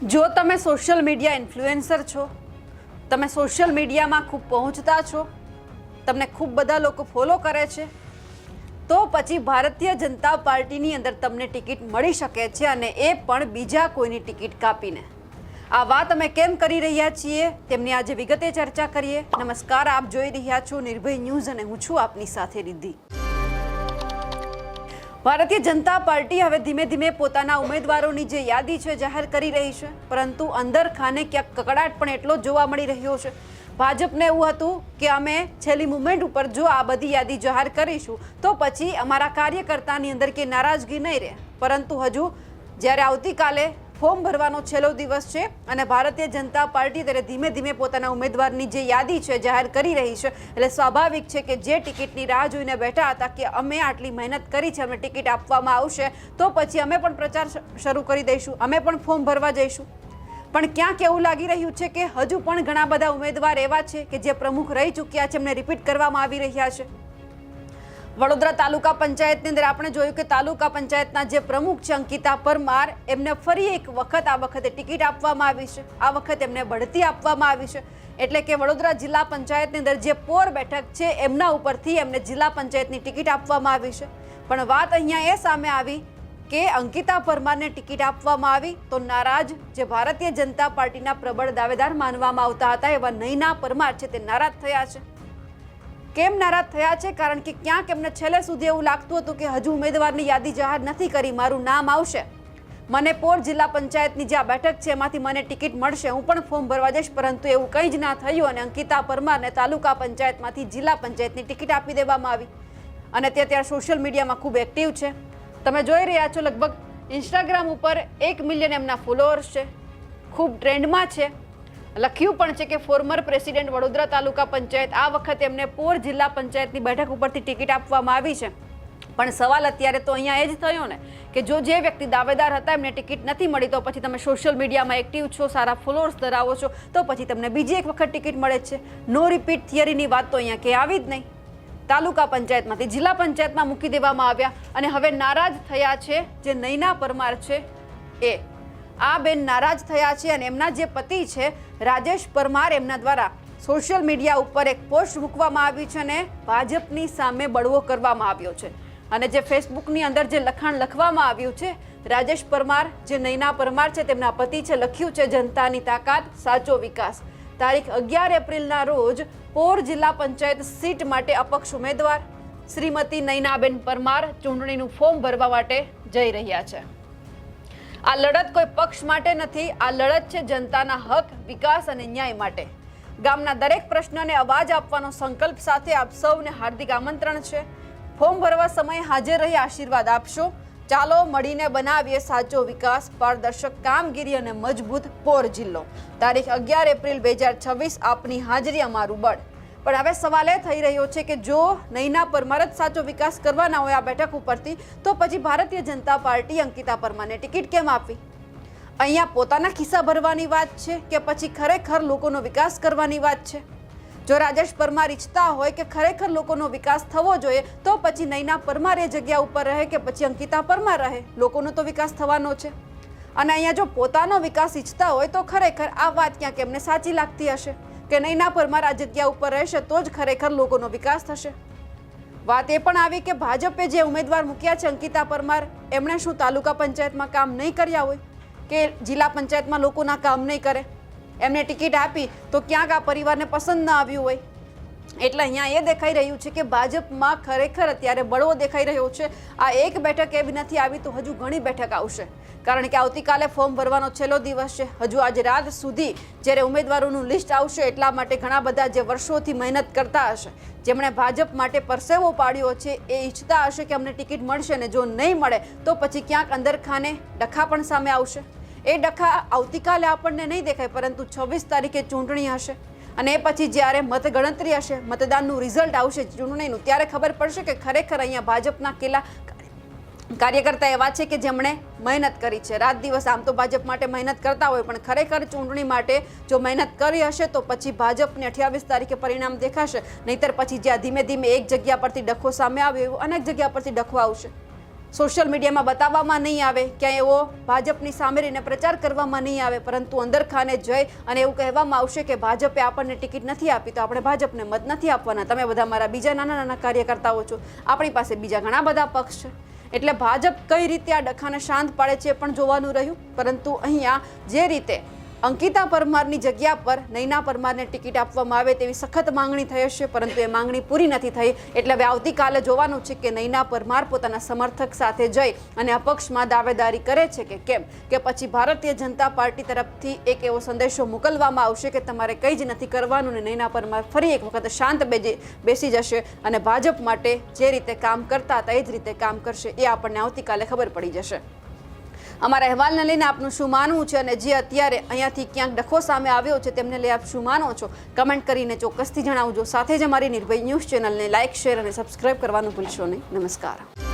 જો તમે social media influencer છો, તમે સોશિયલ મીડિયામાં ખૂબ પહોંચતા છો, તમને ખૂબ બધા લોકો ફોલો કરે છે, તો પછી ભારતીય જનતા પાર્ટીની અંદર તમને ટિકિટ મળી શકે છે, અને એ પણ બીજા કોઈની ટિકિટ કાપીને. આ વાત અમે કેમ કરી રહ્યા છીએ તેમની આજે વિગતે ચર્ચા કરીએ. નમસ્કાર, આપ જોઈ રહ્યા છો નિર્ભય ન્યૂઝ અને હું છું આપની સાથે રિદ્ધિ. ભારતીય જનતા પાર્ટી હવે ધીમે ધીમે પોતાના ઉમેદવારોની જે યાદી છે જાહેર કરી રહી છે, પરંતુ અંદર ખાને ક્યાંક કકડાટ પણ એટલો જ જોવા મળી રહ્યો છે. ભાજપને એવું હતું કે અમે છેલ્લી મુમેન્ટ ઉપર જો આ બધી યાદી જાહેર કરીશું તો પછી અમારા કાર્યકર્તાની અંદર કે નારાજગી નહીં રહે, પરંતુ હજુ જ્યારે આવતીકાલે ફોર્મ ભરવાનો છેલ્લો દિવસ છે અને ભારતીય જનતા પાર્ટી ત્યારે ધીમે ધીમે પોતાના ઉમેદવારની જે યાદી છે જાહેર કરી રહી છે, એટલે સ્વાભાવિક છે કે જે ટિકિટની રાહ જોઈને બેઠા હતા કે અમે આટલી મહેનત કરી છે, અમને ટિકિટ આપવામાં આવશે તો પછી અમે પણ પ્રચાર શરૂ કરી દઈશું, અમે પણ ફોર્મ ભરવા જઈશું. પણ ક્યાંક એવું લાગી રહ્યું છે કે હજુ પણ ઘણા બધા ઉમેદવાર એવા છે કે જે પ્રમુખ રહી ચૂક્યા છે, એમને રિપીટ કરવામાં આવી રહ્યા છે. વડોદરા તાલુકા પંચાયતની અંદર આપણે જોયું કે તાલુકા પંચાયતના જે પ્રમુખ છે અંકિતા પરમાર, એમને ફરી એક વખત આ વખતે ટિકિટ આપવામાં આવી છે. આ વખત એમને બઢતી આપવામાં આવી છે, એટલે કે વડોદરા જિલ્લા પંચાયતની અંદર જે પોર બેઠક છે એમના ઉપરથી એમને જિલ્લા પંચાયતની ટિકિટ આપવામાં આવી છે. પણ વાત અહીંયા એ સામે આવી કે અંકિતા પરમારને ટિકિટ આપવામાં આવી તો નારાજ જે ભારતીય જનતા પાર્ટીના પ્રબળ દાવેદાર માનવામાં આવતા હતા એવા નૈના પરમાર છે તે નારાજ થયા છે. કેમ નારાજ થયા છે? કારણ કે ક્યાંક એમને છેલ્લે સુધી એવું લાગતું હતું કે હજુ ઉમેદવારની યાદી જાહેર નથી કરી, મારું નામ આવશે, મને પોર જિલ્લા પંચાયતની જે આ બેઠક છે એમાંથી મને ટિકિટ મળશે, હું પણ ફોર્મ ભરવા જઈશ. પરંતુ એવું કંઈ જ ના થયું અને અંકિતા પરમારને તાલુકા પંચાયતમાંથી જિલ્લા પંચાયતની ટિકિટ આપી દેવામાં આવી. અને તે અત્યારે સોશિયલ મીડિયામાં ખૂબ એક્ટિવ છે. તમે જોઈ રહ્યા છો લગભગ ઇન્સ્ટાગ્રામ ઉપર 1 મિલિયન એમના ફોલોઅર્સ છે, ખૂબ ટ્રેન્ડમાં છે. લખ્યું પણ છે કે ફોર્મર પ્રેસિડેન્ટ વડોદરા તાલુકા પંચાયત, આ વખતે એમને પોર જિલ્લા પંચાયતની બેઠક ઉપરથી ટિકિટ આપવામાં આવી છે. પણ સવાલ અત્યારે તો અહીંયા એ જ થયો ને કે જો જે વ્યક્તિ દાવેદાર હતા એમને ટિકિટ નથી મળી, તો પછી તમે સોશિયલ મીડિયામાં એક્ટિવ છો, સારા ફોલોઅર્સ ધરાવો છો, તો પછી તમને બીજી એક વખત ટિકિટ મળે છે. નો રિપીટ થિયરીની વાત તો અહીંયા કે આવી જ નહીં. તાલુકા પંચાયતમાંથી જિલ્લા પંચાયતમાં મૂકી દેવામાં આવ્યા અને હવે નારાજ થયા છે જે નૈના પરમાર છે એ. આ બેન નારાજ થયા છે અને એમના જે પતિ છે રાજેશ પરમાર, એમના દ્વારા સોશિયલ મીડિયા ઉપર એક પોસ્ટ મૂકવામાં આવી છે અને ભાજપની સામે બળવો કરવામાં આવ્યો છે. અને જે ફેસબુકની અંદર જે લખાણ લખવામાં આવ્યું છે, રાજેશ પરમાર જે નૈના પરમાર છે તેમના પતિ છે, લખ્યું છે જનતાની તાકાત સાચો વિકાસ. તારીખ 11 એપ્રિલના રોજ પોર જિલ્લા પંચાયત સીટ માટે અપક્ષ ઉમેદવાર શ્રીમતી નૈનાબેન પરમાર ચૂંટણીનું ફોર્મ ભરવા માટે જઈ રહ્યા છે. આ લડત કોઈ પક્ષ માટે નથી, આ લડત છે જનતાના હક, વિકાસ અને ન્યાય માટે. ગામના દરેક પ્રશ્નને અવાજ આપવાનો સંકલ્પ સાથે આપ સૌને હાર્દિક આમંત્રણ છે. ફોર્મ ભરવા સમયે હાજર રહી આશીર્વાદ આપશો. ચાલો મળીને બનાવીએ સાચો વિકાસ, પારદર્શક કામગીરી અને મજબૂત પોર જિલ્લો. તારીખ 11 એપ્રિલ 2026, આપની હાજરી અમારું બળ. પણ હવે સવાલ એ થઈ રહ્યો છે કે જો નૈના પરમાર જ સાચો વિકાસ કરવાના હોય આ બેઠક ઉપરથી, તો પછી ભારતીય જનતા પાર્ટી અંકિતા પરમારને ટિકિટ કેમ આપી? અહીંયા પોતાના ખિસ્સા ભરવાની વાત છે કે પછી ખરેખર લોકોનો વિકાસ કરવાની વાત છે? જો રાજેશ પરમાર ઈચ્છતા હોય કે ખરેખર લોકોનો વિકાસ થવો જોઈએ, તો પછી નૈના પરમાર એ જગ્યા ઉપર રહે કે પછી અંકિતા પરમાર રહે? લોકોનો તો વિકાસ થવાનો છે. અને અહીંયા જો પોતાનો વિકાસ ઈચ્છતા હોય તો ખરેખર આ વાત ક્યાંક એમને સાચી લાગતી હશે કે નૈના પરમાર આ જગ્યા ઉપર રહેશે તો જ ખરેખર લોકોનો વિકાસ થશે. વાત એ પણ આવી કે ભાજપે જે ઉમેદવાર મૂક્યા છે અંકિતા પરમાર, એમણે શું તાલુકા પંચાયતમાં કામ નહીં કર્યા હોય કે જિલ્લા પંચાયતમાં લોકોના કામ નહીં કરે? એમને ટિકિટ આપી તો ક્યાંક આ પરિવારને પસંદ ન આવ્યું હોય. એટલે અહીંયા એ દેખાઈ રહ્યું છે કે ભાજપમાં ખરેખર અત્યારે બળવો દેખાઈ રહ્યો છે. આ એક બેઠક એવી નથી આવી તો હજુ ઘણી બેઠક આવશે, કારણ કે આવતીકાલે ફોર્મ ભરવાનો છેલ્લો દિવસ છે. હજુ આજે રાત સુધી જ્યારે ઉમેદવારોનું લિસ્ટ આવશે એટલા માટે ઘણા બધા જે વર્ષોથી મહેનત કરતા હશે, જેમણે ભાજપ માટે પરસેવો પાડ્યો છે, એ ઈચ્છતા હશે કે અમને ટિકિટ મળશે, ને જો નહીં મળે તો પછી ક્યાંક અંદર ખાને ડખા પણ સામે આવશે. એ ડખા આવતીકાલે આપણને નહીં દેખાય, પરંતુ 26 તારીખે ચૂંટણી હશે અને એ પછી જ્યારે મતગણતરી હશે, મતદાનનું રિઝલ્ટ આવશે ચૂંટણીનું, ત્યારે ખબર પડશે કે ખરેખર અહીંયા ભાજપના કેટલા કાર્યકર્તા એવા છે કે જેમણે મહેનત કરી છે રાત દિવસ. આમ તો ભાજપ માટે મહેનત કરતા હોય, પણ ખરેખર ચૂંટણી માટે જો મહેનત કરી હશે તો પછી ભાજપને 28 તારીખે પરિણામ દેખાશે. નહીતર પછી જ્યાં ધીમે ધીમે એક જગ્યા પરથી ડખો સામે આવ્યો, અનેક જગ્યા પરથી ડખો આવશે. સોશિયલ મીડિયામાં બતાવવામાં નહીં આવે, ક્યાંય એવો ભાજપની સામે રહીને પ્રચાર કરવામાં નહીં આવે, પરંતુ અંદર ખાને જઈ અને એવું કહેવામાં આવશે કે ભાજપે આપણને ટિકિટ નથી આપી તો આપણે ભાજપને મત નથી આપવાના, તમે બધા મારા બીજા નાના નાના કાર્યકર્તાઓ છો, આપણી પાસે બીજા ઘણા બધા પક્ષ છે. એટલે ભાજપ કઈ રીતે આ ડખાને શાંત પાડે છે પણ જોવાનું રહ્યું. પરંતુ અહીંયા જે રીતે અંકિતા પરમારની જગ્યા પર નૈના પરમારને ટિકિટ આપવામાં આવે તેવી સખત માંગણી થઈ હશે, પરંતુ એ માંગણી પૂરી નથી થઈ. એટલે હવે આવતીકાલે જોવાનું છે કે નૈના પરમાર પોતાના સમર્થક સાથે જઈ અને આ પક્ષમાં દાવેદારી કરે છે કે કેમ, કે પછી ભારતીય જનતા પાર્ટી તરફથી એક એવો સંદેશો મોકલવામાં આવશે કે તમારે કંઈ જ નથી કરવાનું ને નૈના પરમાર ફરી એક વખત શાંત બેસી જશે અને ભાજપ માટે જે રીતે કામ કરતા હતા એ જ રીતે કામ કરશે. એ આપણને આવતીકાલે ખબર પડી જશે. અમારા અહેવાલને લઈને આપનું શું માનવું છે અને જે અત્યારે અહીંયાથી ક્યાંક ડખો સામે આવ્યો છે તેમને લઈ આપ શું માનો છો, કમેન્ટ કરીને ચોક્કસથી જણાવજો. સાથે જ અમારી નિર્ભય ન્યૂઝ ચેનલને લાઇક, શેર અને સબસ્ક્રાઇબ કરવાનું ભૂલશો નહીં. નમસ્કાર.